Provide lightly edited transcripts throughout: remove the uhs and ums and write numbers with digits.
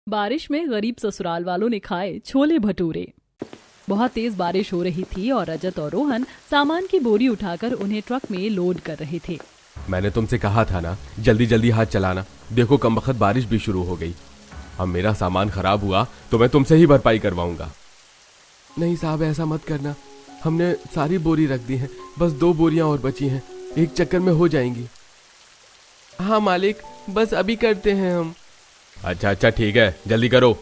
बारिश में गरीब ससुराल वालों ने खाए छोले भटूरे। बहुत तेज बारिश हो रही थी और रजत और रोहन सामान की बोरी उठाकर उन्हें ट्रक में लोड कर रहे थे। मैंने तुमसे कहा था ना, जल्दी जल्दी हाथ चलाना। देखो कमबख्त बारिश भी शुरू हो गई। अब मेरा सामान खराब हुआ तो मैं तुमसे ही भरपाई करवाऊंगा। नहीं साहब, ऐसा मत करना। हमने सारी बोरी रख दी है, बस 2 बोरियां और बची हैं, एक चक्कर में हो जाएंगी। हाँ मालिक, बस अभी करते हैं हम। अच्छा ठीक है, जल्दी करो।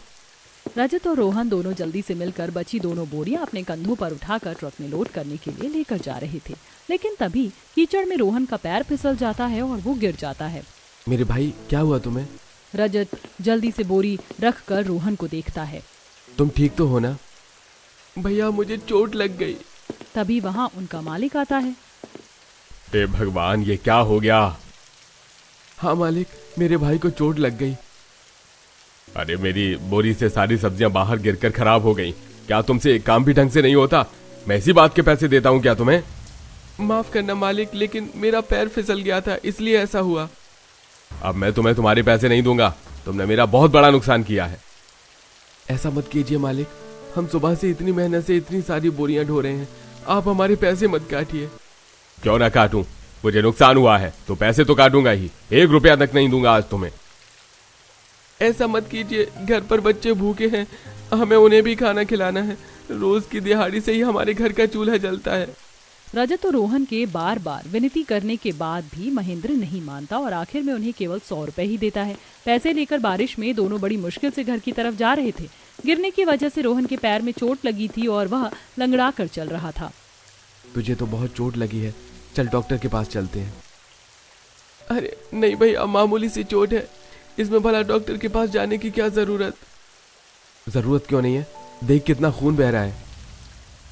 रजत और रोहन दोनों जल्दी से मिलकर बची दोनों बोरियां अपने कंधों पर उठाकर ट्रक में लोड करने के लिए लेकर जा रहे थे। लेकिन तभी कीचड़ में रोहन का पैर फिसल जाता है और वो गिर जाता है। मेरे भाई, क्या हुआ तुम्हें? रजत जल्दी से बोरी रख कर रोहन को देखता है। तुम ठीक तो हो ना? भैया, मुझे चोट लग गई। तभी वहाँ उनका मालिक आता है। हे भगवान, ये क्या हो गया? हाँ मालिक, मेरे भाई को चोट लग गई। अरे मेरी बोरी से सारी सब्जियां बाहर गिरकर खराब हो गईं। क्या तुमसे एक काम भी ढंग से नहीं होता? मैं इसी बात के पैसे देता हूँ क्या तुम्हें? माफ करना मालिक, लेकिन मेरा पैर फिसल गया था, इसलिए ऐसा हुआ। अब मैं तुम्हें तुम्हारे पैसे नहीं दूंगा। तुमने मेरा बहुत बड़ा नुकसान किया है। ऐसा मत कीजिए मालिक, हम सुबह से इतनी मेहनत से इतनी सारी बोरियां ढो रहे हैं, आप हमारे पैसे मत काटिए। क्यों ना काटूं? मुझे नुकसान हुआ है तो पैसे तो काटूंगा ही। 1 रुपया तक नहीं दूंगा आज तुम्हें। ऐसा मत कीजिए, घर पर बच्चे भूखे हैं, हमें उन्हें भी खाना खिलाना है। रोज की दिहाड़ी से ही हमारे घर का चूल्हा जलता है। रजत और रोहन के बार बार विनती करने के बाद भी महेंद्र नहीं मानता और आखिर में उन्हें केवल 100 रुपए ही देता है। पैसे लेकर बारिश में दोनों बड़ी मुश्किल से घर की तरफ जा रहे थे। गिरने की वजह से रोहन के पैर में चोट लगी थी और वह लंगड़ा कर चल रहा था। तुझे तो बहुत चोट लगी है, चल डॉक्टर के पास चलते हैं। अरे नहीं भैया, मामूली सी चोट है, इसमें भला डॉक्टर के पास जाने की क्या जरूरत? जरूरत क्यों नहीं है? देख कितना खून बह रहा है।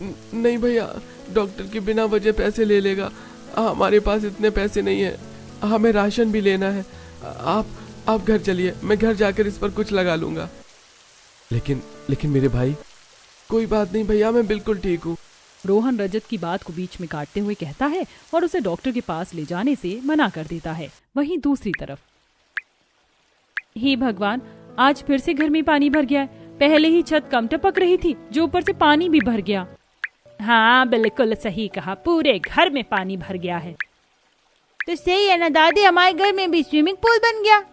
नहीं भैया, डॉक्टर के बिना वजह पैसे ले लेगा। हमारे पास इतने पैसे नहीं है, हमें राशन भी लेना है। आप घर चलिए, मैं घर जाकर इस पर कुछ लगा लूंगा। लेकिन मेरे भाई। कोई बात नहीं भैया, मैं बिल्कुल ठीक हूँ। रोहन रजत की बात को बीच में काटते हुए कहता है और उसे डॉक्टर के पास ले जाने से मना कर देता है। वहीं दूसरी तरफ, हे भगवान, आज फिर से घर में पानी भर गया है। पहले ही छत कम टपक रही थी, जो ऊपर से पानी भी भर गया। हाँ बिल्कुल सही कहा, पूरे घर में पानी भर गया है। तो सही है ना दादी, हमारे घर में भी स्विमिंग पूल बन गया।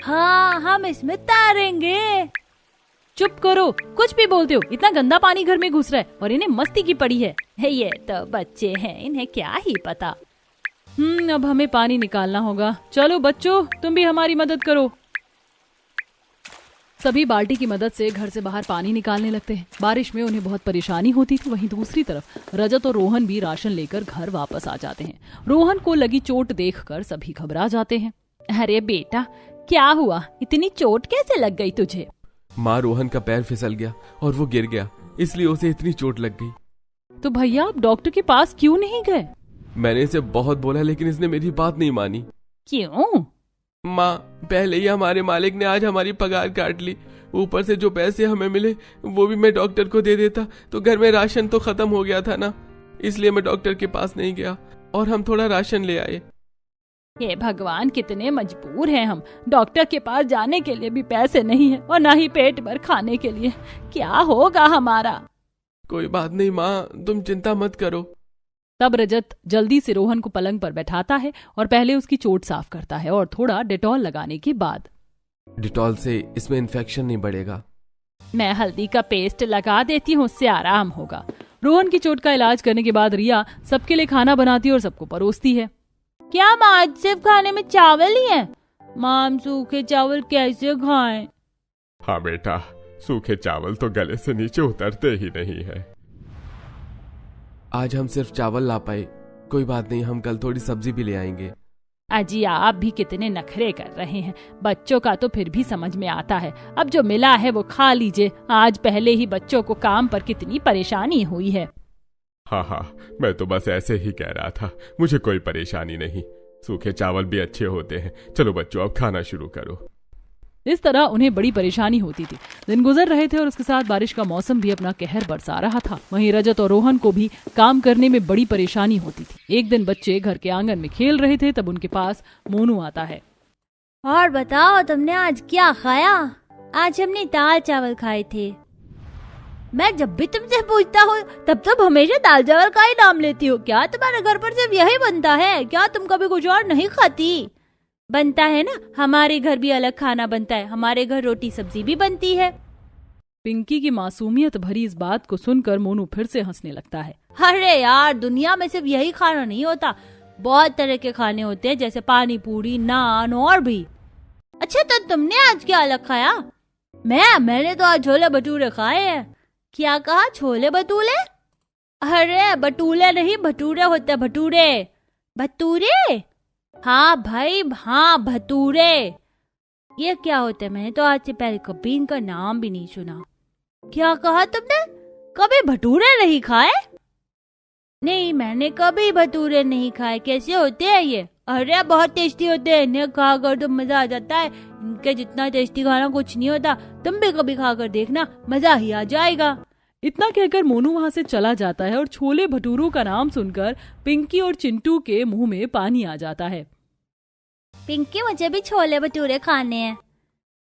हाँ, हम इसमें तैरेंगे। चुप करो, कुछ भी बोलते हो। इतना गंदा पानी घर में घुस रहा है और इन्हें मस्ती की पड़ी है। ये तो बच्चे हैं, इन्हें क्या ही पता। अब हमें पानी निकालना होगा। चलो बच्चों, तुम भी हमारी मदद करो। सभी बाल्टी की मदद से घर से बाहर पानी निकालने लगते हैं। बारिश में उन्हें बहुत परेशानी होती थी। वहीं दूसरी तरफ रजत और रोहन भी राशन लेकर घर वापस आ जाते हैं। रोहन को लगी चोट देखकर सभी घबरा जाते हैं। अरे बेटा, क्या हुआ? इतनी चोट कैसे लग गई तुझे? माँ, रोहन का पैर फिसल गया और वो गिर गया, इसलिए उसे इतनी चोट लग गई। तो भैया, आप डॉक्टर के पास क्यों नहीं गए? मैंने इसे बहुत बोला, लेकिन इसने मेरी बात नहीं मानी। क्यों? माँ, पहले ही हमारे मालिक ने आज हमारी पगार काट ली। ऊपर से जो पैसे हमें मिले वो भी मैं डॉक्टर को दे देता तो घर में राशन तो खत्म हो गया था ना, इसलिए मैं डॉक्टर के पास नहीं गया और हम थोड़ा राशन ले आए। हे भगवान, कितने मजबूर हैं हम। डॉक्टर के पास जाने के लिए भी पैसे नहीं है और ना ही पेट भर खाने के लिए। क्या होगा हमारा? कोई बात नहीं माँ, तुम चिंता मत करो। तब रजत जल्दी से रोहन को पलंग पर बैठाता है और पहले उसकी चोट साफ करता है और थोड़ा डेटॉल लगाने के बाद, डिटॉल से इसमें इन्फेक्शन नहीं बढ़ेगा। मैं हल्दी का पेस्ट लगा देती हूँ, उससे आराम होगा। रोहन की चोट का इलाज करने के बाद रिया सबके लिए खाना बनाती है और सबको परोसती है। क्या माँ, आज सिर्फ खाने में चावल ही है? माँ, हम सूखे चावल कैसे खाएं? हाँ बेटा, सूखे चावल तो गले से नीचे उतरते ही नहीं है। आज हम सिर्फ चावल ला पाए, कोई बात नहीं, हम कल थोड़ी सब्जी भी ले आएंगे। अजी, आप भी कितने नखरे कर रहे हैं। बच्चों का तो फिर भी समझ में आता है। अब जो मिला है वो खा लीजिए। आज पहले ही बच्चों को काम पर कितनी परेशानी हुई है। हाँ, मैं तो बस ऐसे ही कह रहा था, मुझे कोई परेशानी नहीं। सूखे चावल भी अच्छे होते हैं। चलो बच्चों, अब खाना शुरू करो। इस तरह उन्हें बड़ी परेशानी होती थी। दिन गुजर रहे थे और उसके साथ बारिश का मौसम भी अपना कहर बरसा रहा था। वहीं रजत और रोहन को भी काम करने में बड़ी परेशानी होती थी। एक दिन बच्चे घर के आंगन में खेल रहे थे, तब उनके पास मोनू आता है। और बताओ, तुमने आज क्या खाया? आज हमने दाल चावल खाए थे। मैं जब भी तुमसे पूछता हूँ तब तुम हमेशा दाल चावल का ही नाम लेती हो। क्या तुम्हारे घर पर सिर्फ यही बनता है? क्या तुम कभी कुछ और नहीं खाती? बनता है ना, हमारे घर भी अलग खाना बनता है। हमारे घर रोटी सब्जी भी बनती है। पिंकी की मासूमियत भरी इस बात को सुनकर मोनू फिर से हंसने लगता है। अरे यार, दुनिया में सिर्फ यही खाना नहीं होता, बहुत तरह के खाने होते हैं, जैसे पानी पूरी, नान और भी। अच्छा, तो तुमने आज क्या अलग खाया? मैंने तो आज छोले भटूरे खाए हैं। क्या कहा? छोले भटूरे? अरे भटूरे नहीं, भटूरे होते, भटूरे। भटूरे? हाँ भाई, हाँ भटूरे। ये क्या होते हैं? मैंने तो आज से पहले कभी इनका नाम भी नहीं सुना। क्या कहा तुमने? कभी भटूरे नहीं खाए? नहीं, मैंने कभी भटूरे नहीं खाए। कैसे होते हैं ये? अरे बहुत टेस्टी होते हैं, इन्हें खाकर तो मजा आ जाता है। इनके जितना टेस्टी खाना कुछ नहीं होता। तुम भी कभी खाकर देखना, मजा ही आ जाएगा। इतना कहकर मोनू वहाँ से चला जाता है और छोले भटूरों का नाम सुनकर पिंकी और चिंटू के मुंह में पानी आ जाता है। पिंकी, मुझे भी छोले भटूरे खाने हैं।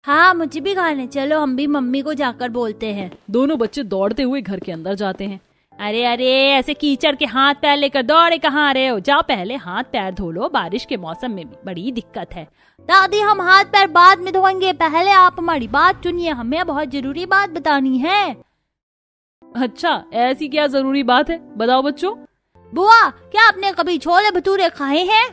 हाँ, मुझे भी खाने। चलो हम भी मम्मी को जाकर बोलते हैं। दोनों बच्चे दौड़ते हुए घर के अंदर जाते हैं। अरे अरे, ऐसे कीचड़ के हाथ पैर लेकर दौड़े कहाँ रहे हो? जाओ पहले हाथ पैर धो लो, बारिश के मौसम में भी बड़ी दिक्कत है। दादी, हम हाथ पैर बाद में धोएंगे, पहले आप हमारी बात सुनिए, हमें बहुत जरूरी बात बतानी है। अच्छा, ऐसी क्या जरूरी बात है? बताओ बच्चों। बुआ, क्या आपने कभी छोले भटूरे खाए हैं?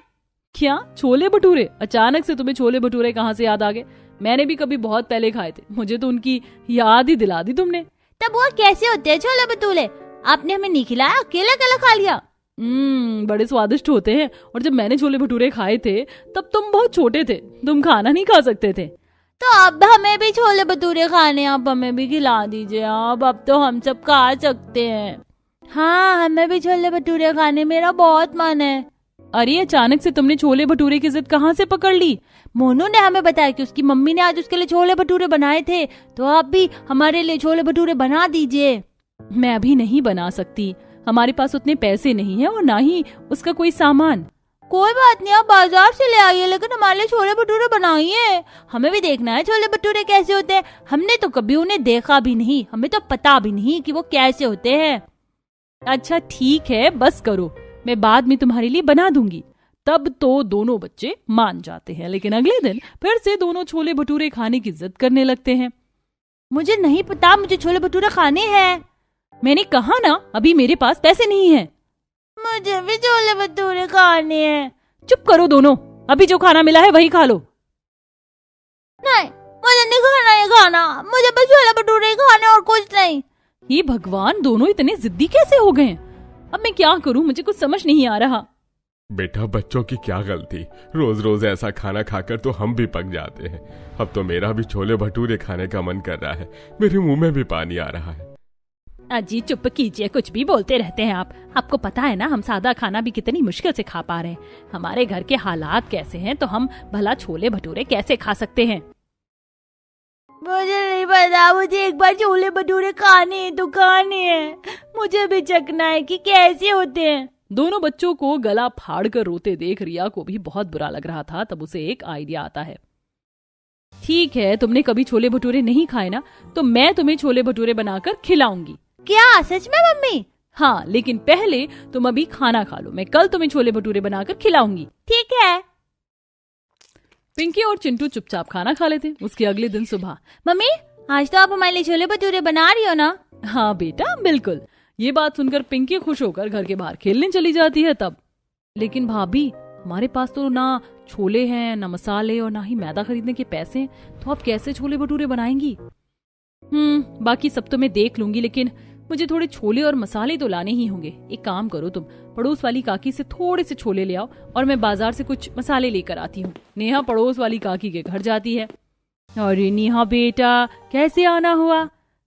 क्या छोले भटूरे? अचानक से तुम्हें छोले भटूरे कहाँ से याद आ गए? मैंने भी कभी बहुत पहले खाए थे, मुझे तो उनकी याद ही दिला दी तुमने। तब वो कैसे होते हैं छोले भटूरे? आपने हमें नहीं खिलाया, अकेला अकेला खा लिया। बड़े स्वादिष्ट होते हैं। और जब मैंने छोले भटूरे खाए थे तब तुम बहुत छोटे थे, तुम खाना नहीं खा सकते थे। तो अब हमें भी छोले भटूरे खाने, आप हमें भी खिला दीजिए। अब तो हम सब खा सकते हैं। हाँ, हमें भी छोले भटूरे खाने, मेरा बहुत मन है। अरे, अचानक से तुमने छोले भटूरे की जिद कहाँ से पकड़ ली? मोनू ने हमें बताया कि उसकी मम्मी ने आज उसके लिए छोले भटूरे बनाए थे, तो आप भी हमारे लिए छोले भटूरे बना दीजिए। मैं अभी नहीं बना सकती, हमारे पास उतने पैसे नहीं है और ना ही उसका कोई सामान। कोई बात नहीं, आप बाजार से ले आइए, लेकिन हमारे लिए छोले भटूरे बनाइए। हमें भी देखना है छोले भटूरे कैसे होते हैं। हमने तो कभी उन्हें देखा भी नहीं, हमें तो पता भी नहीं कि वो कैसे होते हैं। अच्छा ठीक है, बस करो, मैं बाद में तुम्हारे लिए बना दूंगी। तब तो दोनों बच्चे मान जाते हैं, लेकिन अगले दिन फिर से दोनों छोले भटूरे खाने की जिद करने लगते हैं। मुझे नहीं पता, मुझे छोले भटूरे खाने हैं। मैंने कहा ना, अभी मेरे पास पैसे नहीं है। मुझे भी छोले भटूरे खाने हैं। चुप करो दोनों, अभी जो खाना मिला है वही खा लो। नहीं, मुझे नहीं खाना ये खाना, मुझे बस छोले भटूरे ही खाने और कुछ नहीं। हे भगवान, दोनों इतने जिद्दी कैसे हो गए? अब मैं क्या करूं, मुझे कुछ समझ नहीं आ रहा। बेटा, बच्चों की क्या गलती, रोज रोज ऐसा खाना खाकर तो हम भी पक जाते हैं। अब तो मेरा भी छोले भटूरे खाने का मन कर रहा है, मेरे मुंह में भी पानी आ रहा है। अजी चुप कीजिए, कुछ भी बोलते रहते हैं आप। आपको पता है ना, हम सादा खाना भी कितनी मुश्किल से खा पा रहे हैं। हमारे घर के हालात कैसे हैं, तो हम भला छोले भटूरे कैसे खा सकते हैं? मुझे नहीं पता, मुझे एक बार छोले भटूरे खाने तो खाने हैं। मुझे भी चखना है कि कैसे होते हैं। दोनों बच्चों को गला फाड़ कर रोते देख रिया को भी बहुत बुरा लग रहा था। तब उसे एक आइडिया आता है। ठीक है, तुमने कभी छोले भटूरे नहीं खाए ना, तो मैं तुम्हें छोले भटूरे बनाकर खिलाऊंगी। क्या सच में मम्मी? हाँ, लेकिन पहले तुम अभी खाना खा लो, मैं कल तुम्हें छोले भटूरे बनाकर खिलाऊंगी। ठीक है। पिंकी और चिंटू चुपचाप खाना खा लेते। उसके अगले दिन सुबह, मम्मी आज तो आप हमारे लिए छोले भटूरे बना रही हो ना? हाँ बेटा, बिल्कुल। ये बात सुनकर पिंकी खुश होकर घर के बाहर खेलने चली जाती है। तब, लेकिन भाभी, हमारे पास तो ना छोले हैं, ना मसाले और ना ही मैदा खरीदने के पैसे हैं, तो आप कैसे छोले भटूरे बनाएंगी? बाकी सब तो मैं देख लूंगी, लेकिन मुझे थोड़े छोले और मसाले तो लाने ही होंगे। एक काम करो, तुम पड़ोस वाली काकी से थोड़े से छोले ले आओ और मैं बाजार से कुछ मसाले लेकर आती हूँ। नेहा पड़ोस वाली काकी के घर जाती है। अरे नेहा बेटा, कैसे आना हुआ?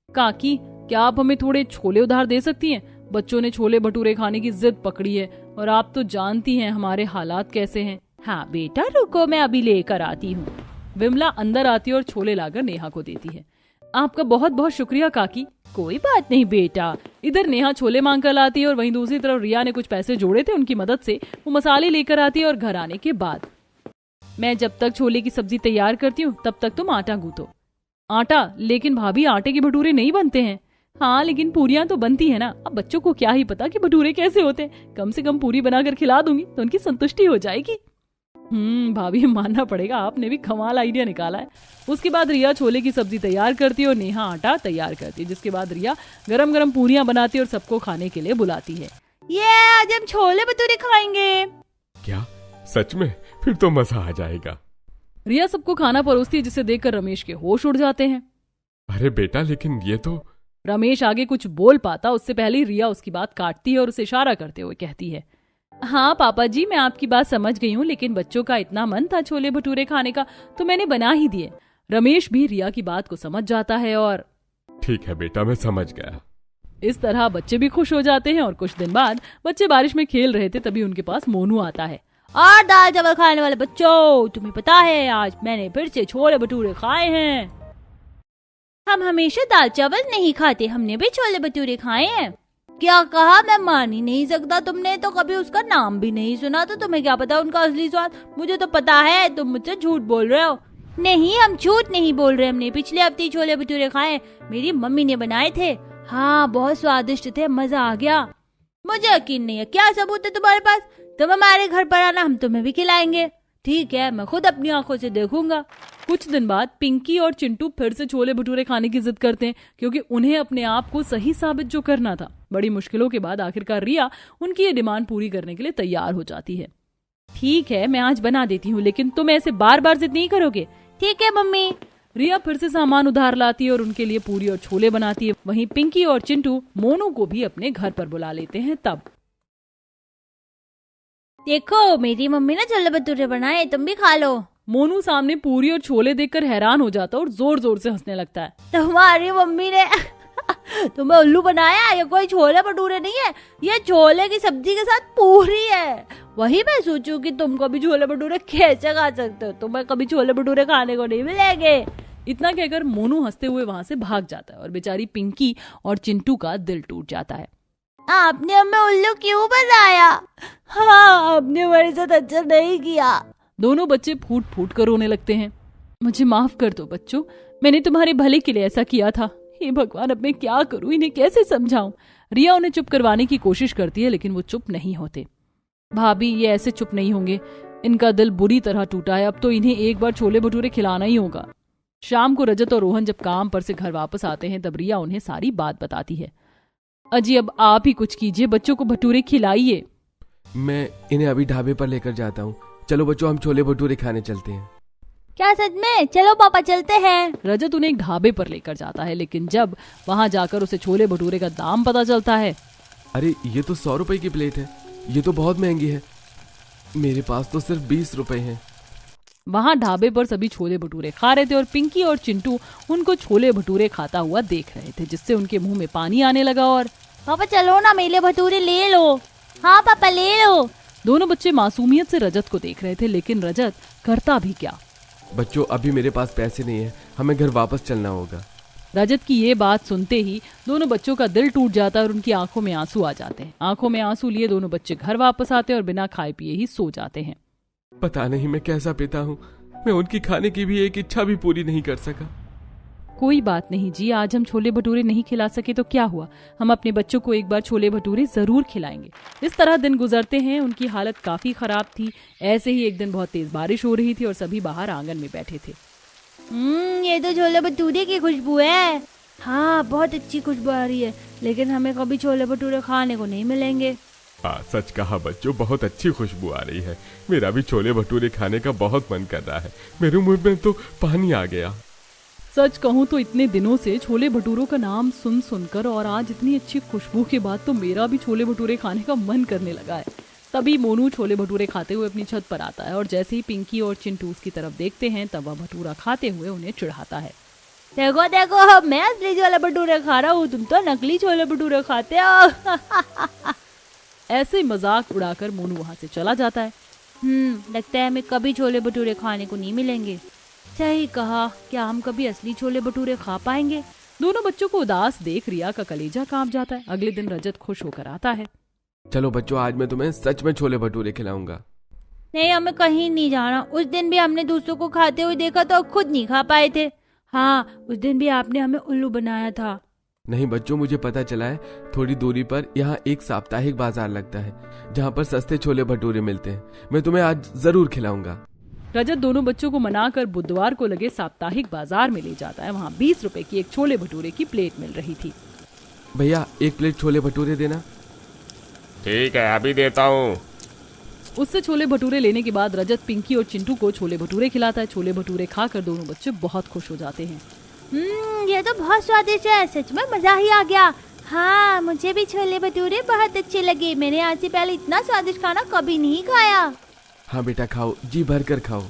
काकी, क्या आप हमें थोड़े छोले उधार दे सकती हैं? बच्चों ने छोले भटूरे खाने की जिद पकड़ी है और आप तो जानती हैं हमारे हालात कैसे हैं। हाँ बेटा रुको, मैं अभी लेकर आती हूँ। विमला अंदर आती है और छोले लाकर नेहा को देती है। आपका बहुत बहुत शुक्रिया काकी। कोई बात नहीं बेटा। इधर नेहा छोले मांग कर लाती है और वहीं दूसरी तरफ रिया ने कुछ पैसे जोड़े थे, उनकी मदद से वो मसाले लेकर आती है। और घर आने के बाद, मैं जब तक छोले की सब्जी तैयार करती हूँ तब तक तुम आटा गूंथो। आटा? लेकिन भाभी आटे के भटूरे नहीं बनते हैं। हाँ लेकिन पूरियां तो बनती है ना। अब बच्चों को क्या ही पता कि भटूरे कैसे होते हैं। कम से कम पूरी बनाकर खिला दूंगी तो उनकी संतुष्टि हो जाएगी। भाभी मानना पड़ेगा, आपने भी कमाल आइडिया निकाला है। उसके बाद रिया छोले की सब्जी तैयार करती है और नेहा आटा तैयार करती है, जिसके बाद रिया गरम गरम पूरियां बनाती है और सबको खाने के लिए बुलाती है। ये आज हम छोले भटूरे खाएंगे। क्या सच में? फिर तो मजा आ जाएगा। रिया सबको खाना परोसती है, जिसे देखकर रमेश के होश उड़ जाते हैं। अरे बेटा, लेकिन ये तो। रमेश आगे कुछ बोल पाता उससे पहले रिया उसकी बात काटती है और उसे इशारा करते हुए कहती है, हाँ पापा जी, मैं आपकी बात समझ गई हूँ, लेकिन बच्चों का इतना मन था छोले भटूरे खाने का तो मैंने बना ही दिए। रमेश भी रिया की बात को समझ जाता है और ठीक है बेटा, मैं समझ गया। इस तरह बच्चे भी खुश हो जाते हैं। और कुछ दिन बाद बच्चे बारिश में खेल रहे थे, तभी उनके पास मोनू आता है। और दाल चावल खाने वाले बच्चों, तुम्हें पता है आज मैंने फिर से छोले भटूरे खाए हैं। हम हमेशा दाल चावल नहीं खाते, हमने भी छोले भटूरे खाए हैं। क्या कहा? मैं मान ही नहीं सकता, तुमने तो कभी उसका नाम भी नहीं सुना, तो तुम्हें क्या पता उनका असली स्वाद? मुझे तो पता है, तुम मुझसे झूठ बोल रहे हो। नहीं, हम झूठ नहीं बोल रहे, हमने पिछले हफ्ते छोले भटूरे खाए, मेरी मम्मी ने बनाए थे। हाँ, बहुत स्वादिष्ट थे, मजा आ गया। मुझे यकीन नहीं है, क्या सबूत है तुम्हारे पास? तुम हमारे घर पर आना, हम तुम्हें भी खिलाएंगे। ठीक है, मैं खुद अपनी आंखों से देखूंगा। कुछ दिन बाद पिंकी और चिंटू फिर से छोले भटूरे खाने की जिद करते हैं, क्योंकि उन्हें अपने आप को सही साबित जो करना था। बड़ी मुश्किलों के बाद आखिरकार रिया उनकी ये डिमांड पूरी करने के लिए तैयार हो जाती है। ठीक है, मैं आज बना देती हूँ, लेकिन तुम ऐसे बार बार जिद नहीं करोगे। ठीक है मम्मी। रिया फिर से सामान उधार लाती है और उनके लिए पूरी और छोले बनाती है। वहीं पिंकी और चिंटू मोनू को भी अपने घर पर बुला लेते हैं। तब देखो, मेरी मम्मी ने छोले भटूरे बनाए, तुम भी खा लो। मोनू सामने पूरी और छोले देखकर हैरान हो जाता है और जोर जोर से हंसने लगता है। तुम्हारी मम्मी ने तुम्हें उल्लू बनाया? ये कोई छोले भटूरे नहीं है, ये छोले की सब्जी के साथ पूरी है। वही मैं सोचूं कि तुम कभी छोले भटूरे कैसे खा सकते हो, तुम्हें कभी छोले भटूरे खाने को नहीं मिलेंगे। इतना कहकर मोनू हंसते हुए वहाँ से भाग जाता है और बेचारी पिंकी और चिंटू का दिल टूट जाता है। आपने हमें उल्लू क्यों बनाया? हाँ, आपने हमारे साथ अच्छा नहीं किया। दोनों बच्चे फूट फूट कर रोने लगते हैं। मुझे माफ कर दो बच्चों, मैंने तुम्हारे भले के लिए ऐसा किया था। हे भगवान, अब मैं क्या करूं, इन्हें कैसे समझाऊं। रिया उन्हें चुप करवाने की कोशिश करती है, लेकिन वो चुप नहीं होते। भाभी, ये ऐसे चुप नहीं होंगे, इनका दिल बुरी तरह टूटा है। अब तो इन्हें एक बार छोले भटूरे खिलाना ही होगा। शाम को रजत और रोहन जब काम पर से घर वापस आते हैं, तब रिया उन्हें सारी बात बताती है। अजी, अब आप ही कुछ कीजिए, बच्चों को भटूरे खिलाइए। मैं इन्हें अभी ढाबे पर लेकर जाता हूँ। चलो बच्चों, हम छोले भटूरे खाने चलते हैं। क्या सच में? चलो पापा, चलते हैं। रजत उन्हें एक ढाबे पर लेकर जाता है, लेकिन जब वहाँ जाकर उसे छोले भटूरे का दाम पता चलता है। अरे, ये तो 100 रुपए की प्लेट है, ये तो बहुत महंगी है। मेरे पास तो सिर्फ 20 रुपए हैं। वहाँ ढाबे पर सभी छोले भटूरे खा रहे थे और पिंकी और चिंटू उनको छोले भटूरे खाता हुआ देख रहे थे, जिससे उनके मुंह में पानी आने लगा। और पापा चलो ना, मेरे भटूरे ले लो। हाँ पापा, ले लो। दोनों बच्चे मासूमियत से रजत को देख रहे थे, लेकिन रजत करता भी क्या। बच्चों, अभी मेरे पास पैसे नहीं है, हमें घर वापस चलना होगा। रजत की ये बात सुनते ही दोनों बच्चों का दिल टूट जाता है और उनकी आंखों में आंसू आ जाते हैं। आंखों में आंसू लिए दोनों बच्चे घर वापस आते हैं और बिना खाए पिए ही सो जाते हैं। पता नहीं मैं कैसा पिता हूँ, मैं उनकी खाने की भी एक इच्छा भी पूरी नहीं कर सका। कोई बात नहीं जी, आज हम छोले भटूरे नहीं खिला सके तो क्या हुआ, हम अपने बच्चों को एक बार छोले भटूरे जरूर खिलाएंगे। इस तरह दिन गुजरते हैं। उनकी हालत काफी खराब थी। ऐसे ही एक दिन बहुत तेज बारिश हो रही थी और सभी बाहर आंगन में बैठे थे। ये तो छोले भटूरे की खुशबू है। हाँ, बहुत अच्छी खुशबू आ रही है, लेकिन हमें कभी छोले भटूरे खाने को नहीं मिलेंगे। हाँ, सच कहा बच्चों, बहुत अच्छी खुशबू आ रही है। मेरा भी छोले भटूरे खाने का बहुत मन कर रहा है, मेरे मुंह में तो पानी आ गया। सच कहूँ तो इतने दिनों से छोले भटूरों का नाम सुन सुनकर और आज इतनी अच्छी खुशबू के बाद तो मेरा भी छोले भटूरे खाने का मन करने लगा है। तभी मोनू छोले भटूरे खाते हुए अपनी छत पर आता है और जैसे ही पिंकी और चिंटू उसकी तरफ देखते हैं, तब वह भटूरा खाते हुए उन्हें चिढ़ाता है। देखो देखो, मैं असली छोले भटूरे खा रहा हूँ, तुम तो नकली छोले भटूरे खाते हो। ऐसे मजाक उड़ाकर मोनू वहाँ से चला जाता है। लगता है हमें कभी छोले भटूरे खाने को नहीं मिलेंगे। सही कहा, क्या हम कभी असली छोले भटूरे खा पाएंगे? दोनों बच्चों को उदास देख रिया का कलेजा कांप जाता है। अगले दिन रजत खुश होकर आता है। चलो बच्चों, आज मैं तुम्हें सच में छोले भटूरे खिलाऊंगा। नहीं, हमें कहीं नहीं जाना। उस दिन भी हमने दूसरों को खाते हुए देखा तो खुद नहीं खा पाए थे। हाँ, उस दिन भी आपने हमें उल्लू बनाया था। नहीं बच्चों, मुझे पता चला है थोड़ी दूरी पर यहाँ एक साप्ताहिक बाजार लगता है जहाँ पर सस्ते छोले भटूरे मिलते हैं। मैं तुम्हें आज जरूर खिलाऊंगा। रजत दोनों बच्चों को मनाकर बुधवार को लगे साप्ताहिक बाजार में ले जाता है। वहाँ 20 रुपए की एक छोले भटूरे की प्लेट मिल रही थी। भैया 1 प्लेट छोले भटूरे देना। ठीक है, अभी देता हूँ। उससे छोले भटूरे लेने के बाद रजत पिंकी और चिंटू को छोले भटूरे खिलाता है। छोले भटूरे खाकर दोनों बच्चे बहुत खुश हो जाते हैं। ये तो बहुत स्वादिष्ट है, सच में मजा ही आ गया। हाँ, मुझे भी छोले भटूरे बहुत अच्छे लगे। मैंने आज से पहले इतना स्वादिष्ट खाना कभी नहीं खाया। हाँ बेटा खाओ, जी भर कर खाओ।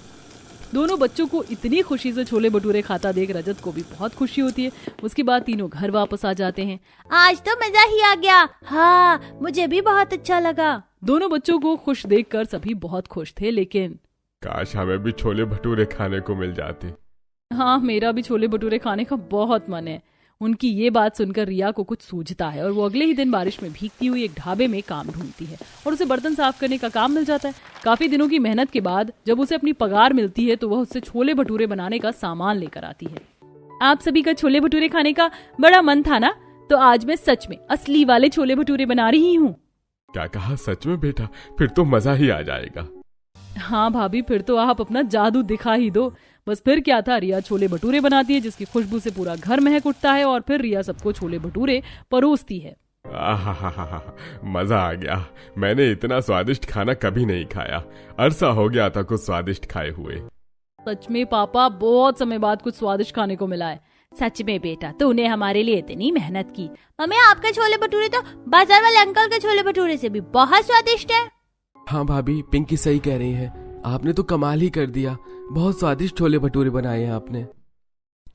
दोनों बच्चों को इतनी खुशी से छोले भटूरे खाता देख रजत को भी बहुत खुशी होती है। उसके बाद तीनों घर वापस आ जाते हैं। आज तो मजा ही आ गया। हाँ, मुझे भी बहुत अच्छा लगा। दोनों बच्चों को खुश देखकर सभी बहुत खुश थे, लेकिन काश हमें भी छोले भटूरे खाने को मिल जाते। हाँ, मेरा भी छोले भटूरे खाने का बहुत मन है। उनकी ये बात सुनकर रिया को कुछ सूझता है और वो अगले ही दिन बारिश में भीगती हुई एक ढाबे में काम ढूंढती है और उसे बर्तन साफ करने का काम मिल जाता है। काफी दिनों की मेहनत के बाद जब उसे अपनी पगार मिलती है तो वह उससे छोले भटूरे बनाने का सामान लेकर आती है। आप सभी का छोले भटूरे खाने का बड़ा मन था ना, तो आज मैं सच में असली वाले छोले भटूरे बना रही हूँ। क्या कहा? सच में बेटा? फिर तो मजा ही आ जाएगा। हाँ भाभी, फिर तो आप अपना जादू दिखा ही दो। बस फिर क्या था, रिया छोले भटूरे बनाती है जिसकी खुशबू से पूरा घर महक उठता है और फिर रिया सबको छोले भटूरे परोसती है। मजा आ गया। मैंने इतना स्वादिष्ट खाना कभी नहीं खाया। अरसा हो गया था कुछ स्वादिष्ट खाए हुए। सच में पापा, बहुत समय बाद कुछ स्वादिष्ट खाने को मिला है। सच में बेटा, तूने हमारे लिए इतनी मेहनत की। मम्मी, आपके छोले भटूरे तो बाजार वाले अंकल के छोले भटूरे से भी बहुत स्वादिष्ट है। हाँ भाभी, पिंकी सही कह रही है। आपने तो कमाल ही कर दिया। बहुत स्वादिष्ट छोले भटूरे बनाए हैं आपने।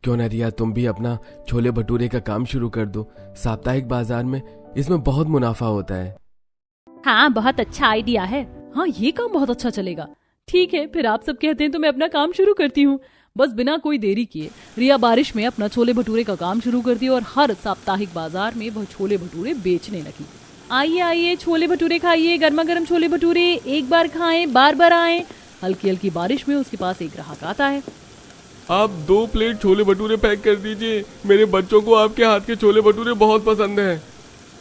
क्यों ना रिया, तुम भी अपना छोले भटूरे का काम शुरू कर दो। साप्ताहिक बाजार में इसमें बहुत मुनाफा होता है। हाँ, बहुत अच्छा आइडिया है। हाँ, ये काम बहुत अच्छा चलेगा। ठीक है, फिर आप सब कहते हैं तो मैं अपना काम शुरू करती हूँ। बस बिना कोई देरी किए रिया बारिश में अपना छोले भटूरे का काम शुरू कर दिया और हर साप्ताहिक बाजार में वह छोले भटूरे बेचने लगी। आइए आइए, छोले भटूरे खाइए, गर्मा गर्म छोले भटूरे, एक बार खाएं बार बार आएं। हल्की हल्की बारिश में उसके पास एक ग्राहक आता है। आप 2 प्लेट छोले भटूरे पैक कर दीजिए। मेरे बच्चों को आपके हाथ के छोले भटूरे बहुत पसंद हैं।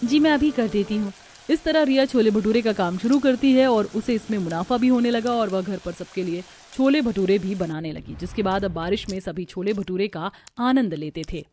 जी मैं अभी कर देती हूँ। इस तरह रिया छोले भटूरे का काम शुरू करती है और उसे इसमें मुनाफा भी होने लगा और वह घर पर सबके लिए छोले भटूरे भी बनाने लगी, जिसके बाद अब बारिश में सभी छोले भटूरे का आनंद लेते थे।